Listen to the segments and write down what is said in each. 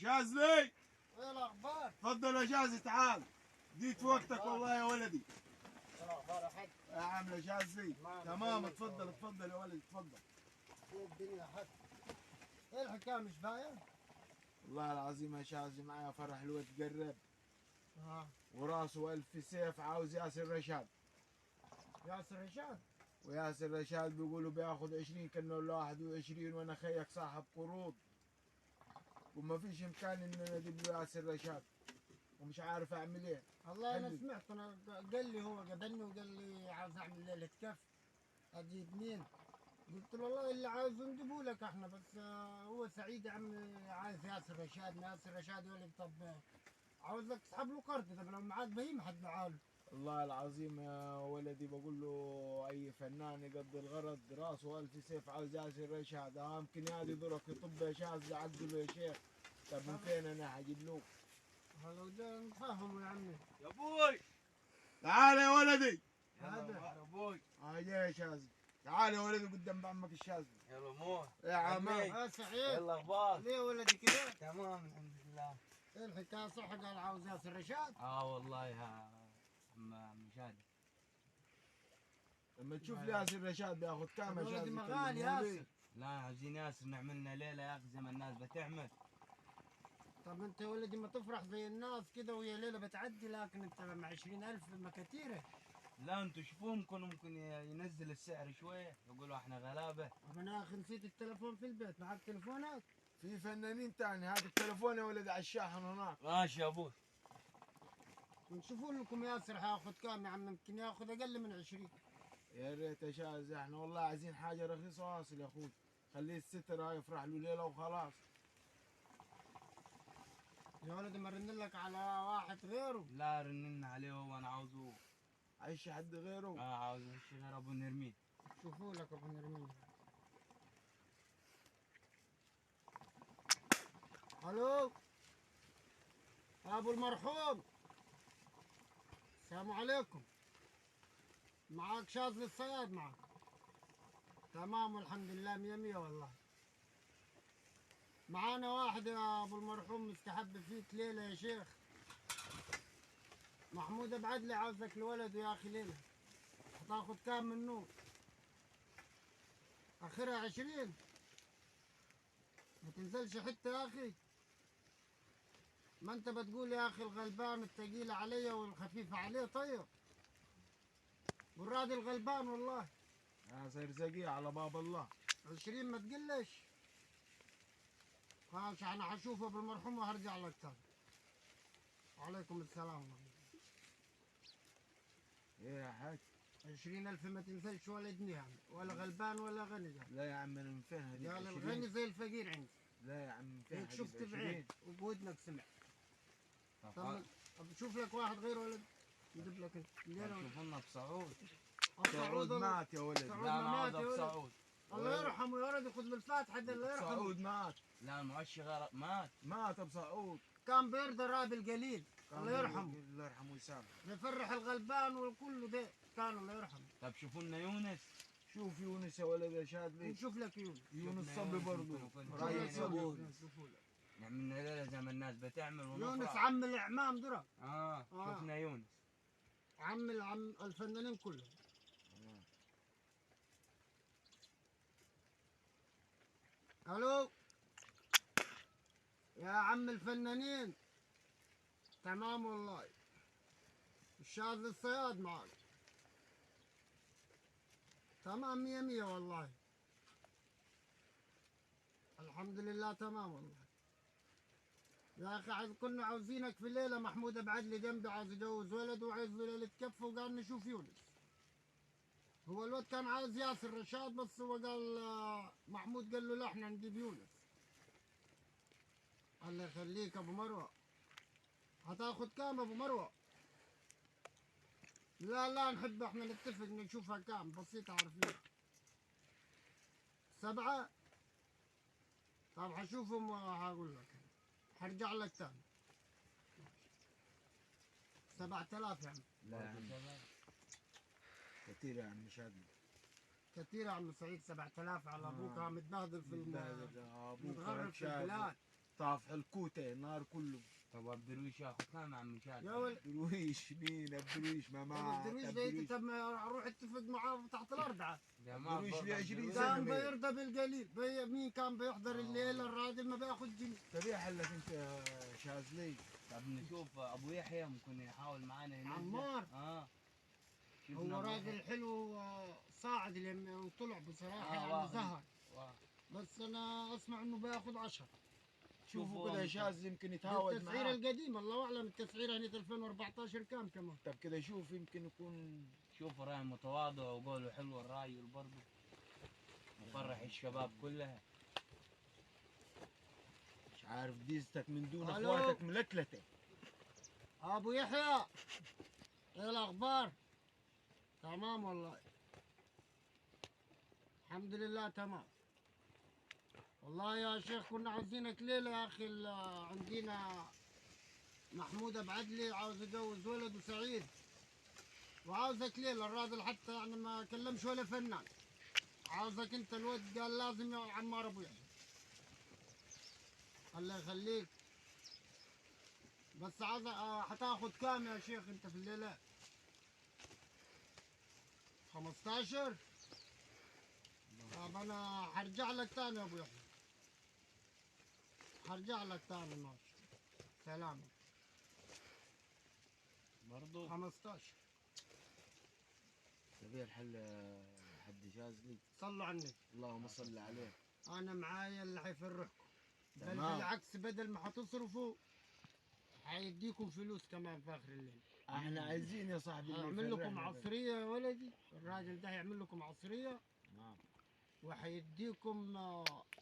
شاذلي ايه الاخبار؟ تفضل يا شاذلي تعال. جيت في وقتك والله يا ولدي. ايه الاخبار يا حاج؟ يا عم يا شاذلي تمام. اتفضل يا ولدي اتفضل. ايه الدنيا يا حاج؟ ايه الحكايه مش باين؟ والله العظيم يا شاذلي معايا فرح الواد قرب اه وراسه ألف سيف عاوز ياسر رشاد. ياسر رشاد؟ وياسر رشاد بيقولوا بياخذ 20 كانه له 21 وانا خيك صاحب قروض وما فيش امكان ان انا اجيب له ياسر رشاد ومش عارف اعمل ايه. والله انا حلو. سمعت، انا قال لي هو قابلني وقال لي عاوز اعمل ليله كف، اجيب مين؟ قلت له والله اللي عاوزه نجيبه لك احنا، بس هو سعيد يا عمي عايز ياسر رشاد. ما ياسر رشاد يقول لي طب عاوزك تسحب له قرض، طب لو معاك بهيم حتبيعها له. والله العظيم يا ولدي بقول له اي فنان يقضي الغرض راسه ألف سيف عاوز ياسر رشاد. يمكن يادي ضرك يطب يا شاذ عدله يا شيخ. طب من فين انا حجيب له؟ لو جا نتفاهموا يا عمي. يا ابوي تعال يا ولدي. هذا يا ابوي يا شاذ تعال يا ولدي قدام بعمك الشاذ. يلا مو يا عمي يا سعيد. ايه الاخبار؟ ليه ولدي كده؟ تمام الحمد لله. ايه الحكايه صح قال عاوز ياسر رشاد؟ والله يا عم مشاد. لما تشوف لي ياسر رشاد بياخذ كام يا ولدي شاذ؟ مغالي ياسر. لا عايزين ياسر نعملنا ليله يا اخي زي ما الناس بتعمل. طب انت يا ولدي ما تفرح زي الناس كده وهي ليله بتعدي، لكن انت مع 20,000 ما كتيره. لا انتوا شوفوا ممكن ينزل السعر شويه، يقولوا احنا غلابه. طب انا يا اخي نسيت التليفون في البيت، معك تليفونك؟ في فنانين تاني. هات التليفون يا ولدي على الشاحن هناك. ماشي يا ابوي. نشوفوا لكم ياسر هياخذ كام يا عم؟ يمكن ياخذ اقل من 20. يا ريت يا شاذ احنا والله عايزين حاجه رخيصه واصل يا اخوي. خليه الستر هاي يفرح له ليله وخلاص. يا ولدي مرن لك على واحد غيره. لا رننا عليه هو انا عاوزه. عايش حد غيره؟ عاوز شيء غير ابو نرمين. شوفوا لك ابو نرمين. الو ابو المرحوم، السلام عليكم. معاك شاذلي الصياد معك؟ تمام والحمد لله مية مية والله. معانا واحد يا ابو المرحوم مستحب فيك ليلة يا شيخ. محمود ابو عدلي عاوزك لولده يا اخي ليلة. هتاخد كام منه؟ اخرها 20. ما تنزلش حتة يا اخي. ما انت بتقول يا اخي الغلبان الثقيلة عليا والخفيفة عليه. طيب والراضي الغلبان والله. سرزقي على باب الله. 20 ما تقلش. خلاص انا حشوف ابو المرحوم وهرجع لك تاني. وعليكم السلام. ايه يا حاج؟ 20,000 ما تنزلش ولا جنيه يعني، ولا غلبان ولا غني يعني. لا يا عم انا من فين هجيب قال 20؟ الغني زي الفقير عندي. لا يا عم من فين هيك هجيب شفت 20؟ بعيد وبودنك سمع. طب شوف لك واحد غير ولد يجيب لك الليله. شوف لنا بسعود. سعود مات يا ولد. سعود لا ما مات انا يا ولد. بسعود. الله يرحمه يا ولد، خذ بالفاتحه الله يرحمه. سعود مات. لا المعشي غير مات. مات ابو سعود. كان بيرضى راب القليل الله يرحمه. الله يرحمه ويسامحه. بيفرح الغلبان والكل ده كان الله يرحمه. طب شوفوا لنا يونس. شوف يونس يا ولد يا شادلي. نشوف لك يونس. يونس شوفنا صبي يونس برضه. ممكن رايح يكون صبي. نشوفوا لك. نعملنا ليلة زي ما الناس بتعمل يونس ونفرح. عم الاعمام درا. شفنا يونس. عم الفنانين كلهم. الو يا عم الفنانين. تمام والله. الشاذ الصياد معك. تمام مية مية والله. الحمد لله تمام والله. يا اخي كنا عاوزينك في الليله. محمود ابو عدلي جنبي عايز يجوز ولد وعايز ليله كف، وقال نشوف يونس. هو الواد كان عايز ياسر رشاد، بس هو قال محمود قال له لا احنا نجيب يونس. الله يخليك ابو مروه. هتاخد كام ابو مروه؟ لا نحب احنا نتفق نشوفها كام بسيطة عارفين. 7. طب حشوفهم وهقول لك. هرجع لك تاني. 7,000 يعني. لا يا عم كثير يا عم شادلي. كثير يا عم سعيد. 7,000 على ابوك متبهدل في ابوك متغرب في البلاد. طافح الكوته النهار كله. طب الدرويش ياخذ كام يا عم مشاد؟ يا ولد درويش مين الدرويش ما معاه الدرويش الدرويش. ده اروح اتفق معاه تحت الاربعه. ده ما الدرويش برضه ليه 20 الدرويش. سنة كان بيه. بيرضى بالقليل مين كان بيحضر الليله الراجل ما بياخذ جنيه. طب ايه حلك انت يا شاذلي؟ طب نشوف ابو يحيى ممكن يحاول معانا ينزل. عمار. شفنا هو أبو راجل يحيى. حلو صاعد لما طلع بصراحه يعني واحد. زهر. واحد. بس انا اسمع انه بياخذ 10. شوفوا كده يا شاذ يمكن يتهاود التسعيره معاه. القديمه الله اعلم التسعيره هنا 2014 كام كمان. طب كده شوف يمكن يكون. شوف راي متواضع وقوله حلو الراجل برضه. مفرح الشباب كلها. مش عارف ديزتك من دون ألو. اخواتك ملكلته. ابو يحيى ايه الاخبار؟ تمام والله الحمد لله تمام. والله يا شيخ كنا عاوزينك ليله يا اخي عندنا محمود ابو عدلي عاوز يجوز ولده سعيد وعاوزك ليله. الراجل حتى يعني ما كلمش ولا فنان. عاوزك انت. الواد قال لازم يا عمار ابو يحيى. الله يخليك. بس عاوز حتاخد كام يا شيخ انت في الليله؟ 15. طب انا حرجع لك تاني يا ابو يحيى. حرجع لك تاني ماشي. سلام. برضه 15. طب ايه الحل يا حد شاذلي؟ صلوا على النبي. اللهم صل عليه. انا معايا اللي حيفرحكم. بل تمام. بالعكس بدل ما حتصرفوا حيديكم فلوس كمان في اخر الليل. احنا عايزين يا صاحبي اللي هيعمل لكم يفرحنا بس. عصريه يا ولدي. الراجل ده هيعمل لكم عصريه نعم. وحيديكم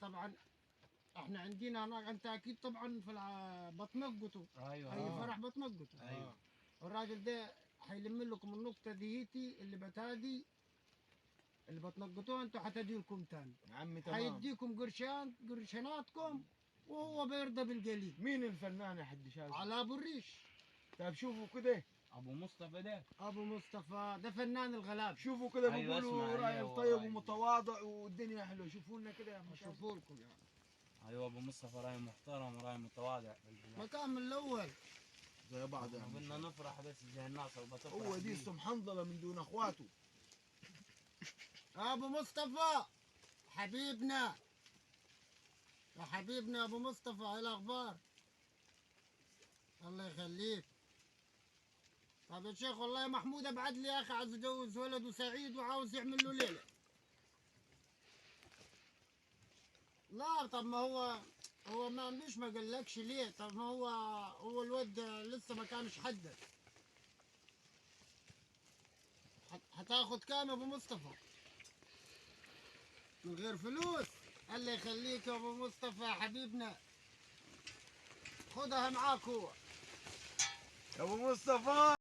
طبعا احنا عندنا هناك انت اكيد طبعا في بتنقطوا. ايوه. اي فرح بتنقطوا. ايوه. الراجل ده حيلم لكم النقطه ديتي اللي بتادي اللي بتنقطوها انتوا حتدي لكم تاني. يا عمي تمام. حيديكم قرشاناتكم وهو بيرضى بالقليل. مين الفنان يا حد شاذلي؟ على ابو الريش. طب شوفوا كده. ابو مصطفى ده. ابو مصطفى ده فنان الغلاب. شوفوا كده أيوة، بيقولوا اسمع عليه راجل هو طيب راجل. ومتواضع والدنيا حلوه. شوفوا لنا كده يا عم شاذلي. اشوفوا لكم يعني ايوه ابو مصطفى راي محترم وراي متواضع في البلاد. مكان من الاول. زي بعض يا احنا عم قلنا شاذلي. نفرح بس زي الناس اللي بتفرح. هو دي بيه. السمحنظله من دون اخواته. ابو مصطفى حبيبنا يا حبيبنا ابو مصطفى ايه الاخبار؟ الله يخليك. طب يا شيخ والله محمود ابعد لي يا اخي عاوز يجوز ولده سعيد وعاوز يعمل له ليله. لا طب ما هو ما قالكش ليه. طب ما هو الواد لسه ما كانش حدد. هتاخد كام يا ابو مصطفى؟ من غير فلوس. الله يخليك يا ابو مصطفى يا حبيبنا. خدها معاك هو يا ابو مصطفى.